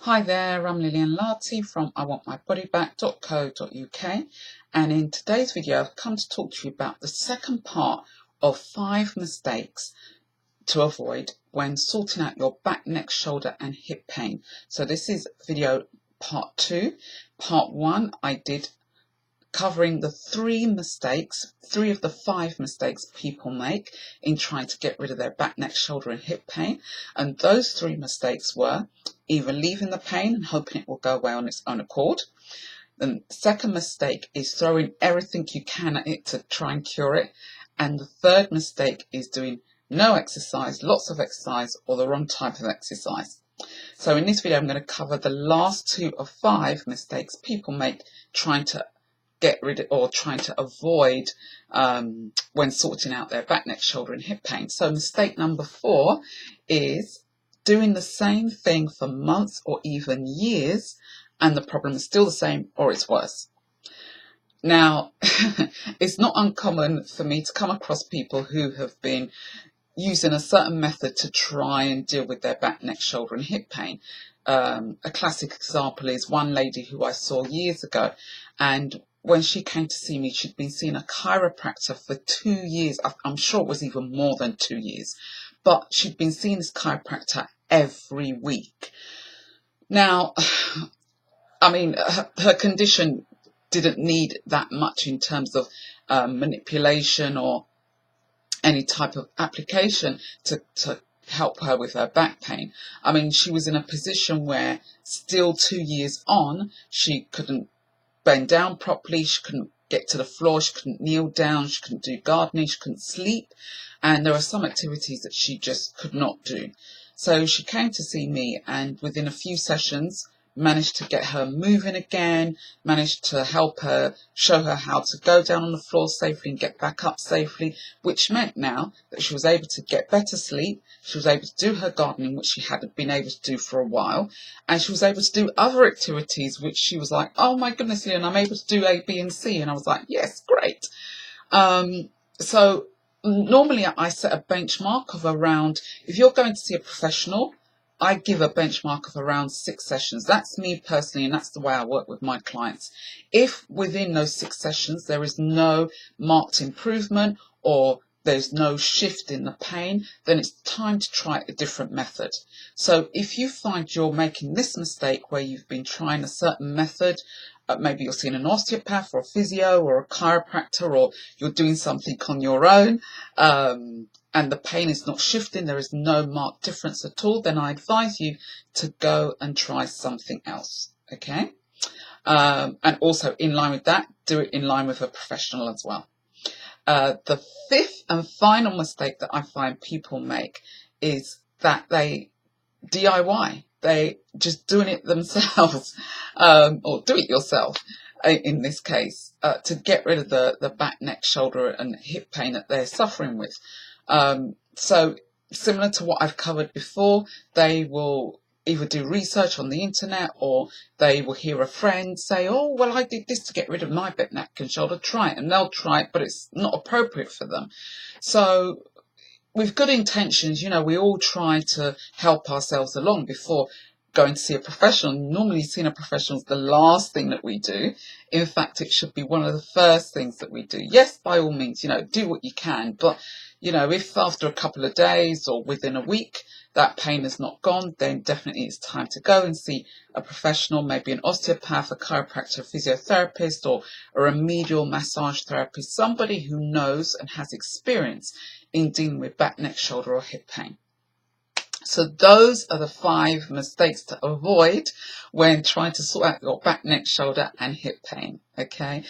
Hi there, I'm Lillian Larty from iwantmybodyback.co.uk, and in today's video I've come to talk to you about the second part of 5 mistakes to avoid when sorting out your back, neck, shoulder and hip pain. So this is video part 2. Part 1 I did covering the 3 of the 5 mistakes people make in trying to get rid of their back, neck, shoulder and hip pain. And those 3 mistakes were either leaving the pain and hoping it will go away on its own accord. The second mistake is throwing everything you can at it to try and cure it. And the third mistake is doing no exercise, lots of exercise, or the wrong type of exercise. So in this video I'm going to cover the last 2 of 5 mistakes people make trying to get rid of or trying to avoid when sorting out their back, neck, shoulder and hip pain. So mistake number 4 is doing the same thing for months or even years and the problem is still the same or it's worse. Now, it's not uncommon for me to come across people who have been using a certain method to try and deal with their back, neck, shoulder and hip pain. A classic example is one lady who I saw years ago, and when she came to see me, she'd been seeing a chiropractor for 2 years. I'm sure it was even more than 2 years, but she'd been seeing this chiropractor every week. Now, I mean, her condition didn't need that much in terms of manipulation or any type of application to help her with her back pain. I mean, she was in a position where still 2 years on, she couldn't bend down properly, she couldn't get to the floor, she couldn't kneel down, she couldn't do gardening, she couldn't sleep, and there were some activities that she just could not do. So she came to see me, and within a few sessions managed to get her moving again, managed to help her, show her how to go down on the floor safely and get back up safely, which meant now that she was able to get better sleep, she was able to do her gardening, which she hadn't been able to do for a while, and she was able to do other activities, which she was like, oh my goodness, Leon, I'm able to do A, B and C. And I was like, yes, great. So normally I set a benchmark of around, if you're going to see a professional, I give a benchmark of around 6 sessions. That's me personally, and that's the way I work with my clients. If within those 6 sessions there is no marked improvement or there's no shift in the pain, then it's time to try a different method. So if you find you're making this mistake where you've been trying a certain method, maybe you're seeing an osteopath or a physio or a chiropractor, or you're doing something on your own, and the pain is not shifting, there is no marked difference at all, then I advise you to go and try something else, okay? And also in line with that, do it in line with a professional as well. The 5th and final mistake that I find people make is that they DIY. They just doing it themselves, or do it yourself in this case, to get rid of the back, neck, shoulder and hip pain that they're suffering with. So similar to what I've covered before, they will either do research on the internet or they will hear a friend say, oh, well, I did this to get rid of my back, neck and shoulder, try it. And they'll try it, but it's not appropriate for them. So with good intentions, you know, we all try to help ourselves along before going to see a professional. Normally seeing a professional is the last thing that we do. In fact, it should be one of the first things that we do. Yes, by all means, you know, do what you can. But, you know, if after a couple of days or within a week that pain is not gone, then definitely it's time to go and see a professional, maybe an osteopath, a chiropractor, a physiotherapist, or a remedial massage therapist, somebody who knows and has experience in dealing with back, neck, shoulder or hip pain. So those are the 5 mistakes to avoid when trying to sort out your back, neck, shoulder and hip pain, okay?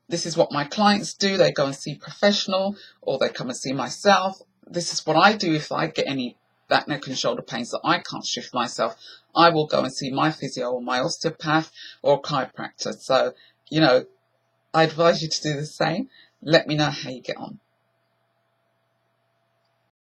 This is what my clients do. They go and see a professional or they come and see myself. This is what I do if I get any back, neck and shoulder pains that I can't shift myself. I will go and see my physio or my osteopath or chiropractor. So, you know, I advise you to do the same. Let me know how you get on.